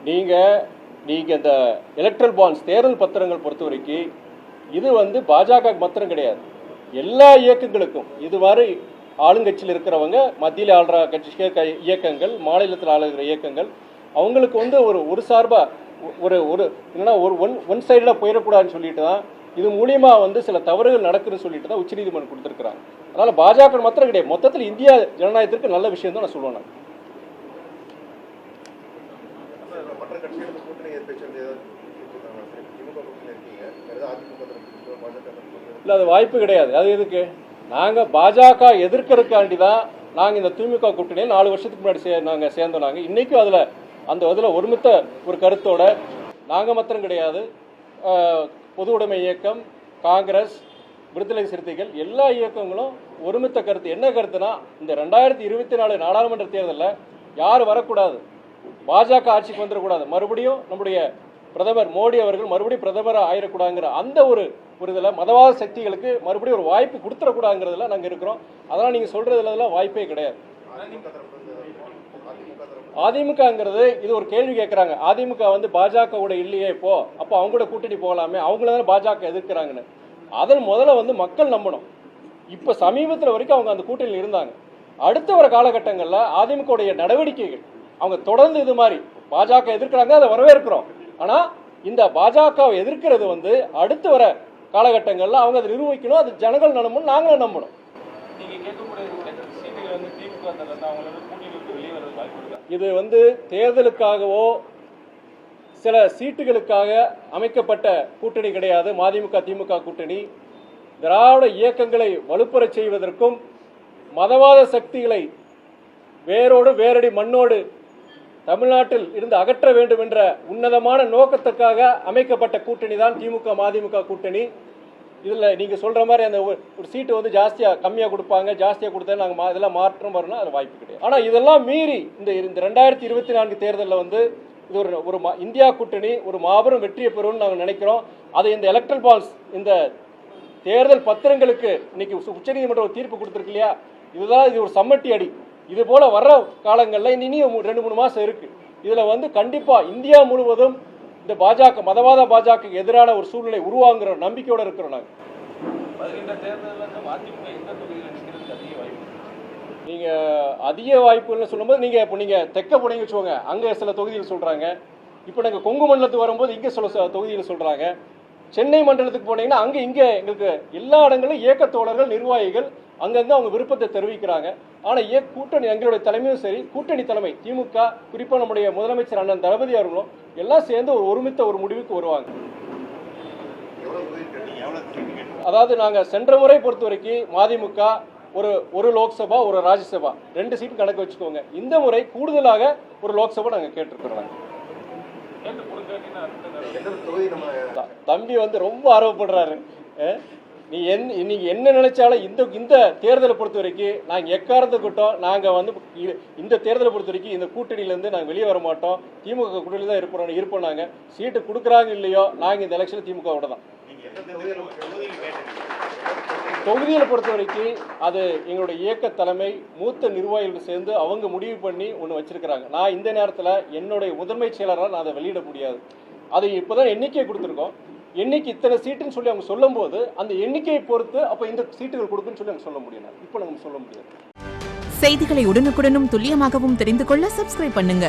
நீங்கள் இந்த electoral bonds தேர்தல் பத்திரங்கள் பொறுத்த வரைக்கும் இது பாஜக மாத்திரம் கிடையாது, எல்லா இயக்கங்களுக்கும். இது மாதிரி ஆளுங்கட்சியில் இருக்கிறவங்க, மத்தியில் ஆளுற கட்சி இயக்கங்கள், மாநிலத்தில் ஆளுகிற இயக்கங்கள், அவங்களுக்கு ஒரு சார்பாக ஒரு என்னன்னா ஒன் சைடில் போயிடக்கூடாதுன்னு சொல்லிட்டு தான் இது மூலியமாக சில தவறுகள் நடக்குதுன்னு சொல்லிட்டு தான் உச்சநீதிமன்றம் கொடுத்துருக்குறாங்க. அதனால் பாஜக மாத்திரம் கிடையாது, மொத்தத்தில் இந்தியா ஜனநாயகத்திற்கு நல்ல விஷயம் தான் நான் சொல்லுவேன். இல்லை, அது வாய்ப்பு கிடையாது. அது எதுக்கு? நாங்கள் பாஜக எதிர்க்கிறதுக்காண்டி தான் நாங்கள் இந்த திமுக கூட்டணியில் 4 வருஷத்துக்கு முன்னாடி நாங்கள் சேர்ந்தோம். நாங்கள் இன்றைக்கும் அதில் ஒருமித்த ஒரு கருத்தோட நாங்கள் மாத்திரம் கிடையாது, பொது உடைமை இயக்கம், காங்கிரஸ், விடுதலை சிறுத்தைகள், எல்லா இயக்கங்களும் ஒருமித்த கருத்து. என்ன கருத்துனா, இந்த 2024 நாடாளுமன்ற தேர்தலில் யார் வரக்கூடாது, பாஜக ஆட்சிக்கு வந்துடக்கூடாது, மறுபடியும் நம்முடைய பிரதமர் மோடி அவர்கள் மறுபடியும் பிரதமராக ஆயிடக்கூடாதுங்கிற அந்த ஒரு இதில் மதவாத சக்திகளுக்கு மறுபடியும் ஒரு வாய்ப்பு கொடுத்துடக்கூடாதுங்கிறதுல நாங்கள் இருக்கிறோம். அதெல்லாம் நீங்கள் சொல்கிறதுலாம் வாய்ப்பே கிடையாது. அதிமுகங்கிறது இது ஒரு கேள்வி கேட்குறாங்க. அதிமுக பாஜகவோட இல்லையே, இப்போ அப்போ அவங்க கூட கூட்டணி போகலாமே, அவங்கள தான் பாஜக எதிர்க்கிறாங்கன்னு. அதில் முதல்ல மக்கள் நம்பணும். இப்போ சமீபத்தில் வரைக்கும் அவங்க அந்த கூட்டணியில் இருந்தாங்க. அடுத்த வர காலகட்டங்களில் அதிமுகவுடைய நடவடிக்கைகள் அவங்க தொடர்ந்து இது மாதிரி பாஜக எதிர்க்கிறாங்க, அதை வரவேற்கிறோம். ஆனால் இந்த பாஜகவை எதிர்க்கிறது அடுத்து வர காலகட்டங்களில் அவங்க அதை நிரூபிக்கணும், அது ஜனங்கள் நம்பணும், நாங்களும் நம்பணும். இது தேர்தலுக்காகவோ சில சீட்டுகளுக்காக அமைக்கப்பட்ட கூட்டணி கிடையாது. மதிமுக திமுக கூட்டணி திராவிட இயக்கங்களை வலுப்பெறச் செய்வதற்கும் மதவாத சக்திகளை வேரடி மண்ணோடு தமிழ்நாட்டில் இருந்து அகற்ற வேண்டும் என்ற உன்னதமான நோக்கத்துக்காக அமைக்கப்பட்ட கூட்டணி தான் திமுக மதிமுக கூட்டணி. இதில் நீங்கள் சொல்கிற மாதிரி அந்த ஒரு சீட்டு ஜாஸ்தியாக கம்மியாக கொடுப்பாங்க, ஜாஸ்தியாக கொடுத்தா நாங்கள் இதெல்லாம் மாற்றம் வரணும், அது வாய்ப்பு கிடையாது. ஆனால் இதெல்லாம் மீறி இந்த 2024 தேர்தலில் இது ஒரு இந்தியா கூட்டணி ஒரு மாபெரும் வெற்றியை பெறும்னு நாங்கள் நினைக்கிறோம். அதை இந்த எலக்ட்ரல் பாண்ட்ஸ், இந்த தேர்தல் பத்திரங்களுக்கு இன்னைக்கு உச்சநீதிமன்றம் ஒரு தீர்ப்பு கொடுத்துருக்கு இல்லையா, இது ஒரு சம்மட்டி அடி. இது போல வர்ற காலங்களில் இனியும் 2-3 மாதம் இருக்கு. இதில் கண்டிப்பாக இந்தியா முழுவதும் இந்த பாஜக மதவாத பாஜக எதிரான ஒரு சூழ்நிலை உருவாங்குற நம்பிக்கையோடு இருக்கிறோம். நாங்கள் நீங்கள் அதிக வாய்ப்புன்னு சொல்லும்போது நீங்கள் தெற்க போனீங்கன்னு வச்சுக்கோங்க, அங்கே சில தொகுதிகள் சொல்கிறாங்க. இப்போ நாங்கள் கொங்கு மண்டலத்துக்கு வரும்போது இங்கே சில தொகுதிகள் சொல்கிறாங்க. சென்னை மண்டலத்துக்கு போனீங்கன்னா இங்கே எங்களுக்கு எல்லா இடங்களும் இயக்க தோழர்கள், நிர்வாகிகள் அங்கங்கே அவங்க விருப்பத்தை தெரிவிக்கிறாங்க. ஆனால் கூட்டணி எங்களுடைய தலைமையும் சரி, கூட்டணி தலைமை திமுக, குறிப்பாக நம்முடைய முதலமைச்சர் அண்ணன் தளபதி அவர்களும் எல்லாம் சேர்ந்து ஒருமித்த ஒரு முடிவுக்கு வருவாங்க. அதாவது நாங்கள் சென்ற முறை பொறுத்த வரைக்கும் மதிமுக ஒரு லோக்சபா, ஒரு ராஜ்யசபா 2 சீட்டு கணக்கு வச்சுக்கோங்க. இந்த முறை கூடுதலாக ஒரு லோக்சபா நாங்கள் கேட்டிருக்கிறோம். தம்பி ரொம்ப ஆர்வப்படுறாரு. நீங்க என்ன நினைச்சாலும் இந்த தேர்தலை பொறுத்த வரைக்கும் நாங்கள் எக்காரணத்துக்கிட்டோம் நாங்கள் இந்த தேர்தலை பொறுத்த வரைக்கும் இந்த கூட்டணியிலேருந்து நாங்கள் வெளியே வர மாட்டோம். திமுக கூட்டணியில் தான் இருப்போம். நாங்கள் சீட்டு கொடுக்குறாங்க இல்லையோ, நாங்கள் இந்த எலெக்ஷனில் திமுகவோட தான். தொகுதியில் பொறுத்த வரைக்கும் அது எங்களுடைய இயக்க தலைமை மூத்த நிர்வாகிகள் சேர்ந்து அவங்க முடிவு பண்ணி ஒன்று வச்சிருக்கிறாங்க. நான் இந்த நேரத்தில் என்னுடைய முதன்மை செயலராக நான் அதை வெளியிட முடியாது. அதை இப்போதான் எண்ணிக்கை கொடுத்துருக்கோம். எண்ணிக்கை இத்தனை சீட்டுன்னு சொல்லி அவங்க சொல்லும் போது அந்த எண்ணிக்கையை பொறுத்து அப்போ இந்த சீட்டுகள் கொடுக்குன்னு சொல்லி அவங்க சொல்ல முடியாது. இப்போ நம்ம சொல்ல முடியாது. செய்திகளை உடனுக்குடனும் துல்லியமாகவும் தெரிந்து கொள்ள சப்ஸ்கிரைப் பண்ணுங்க.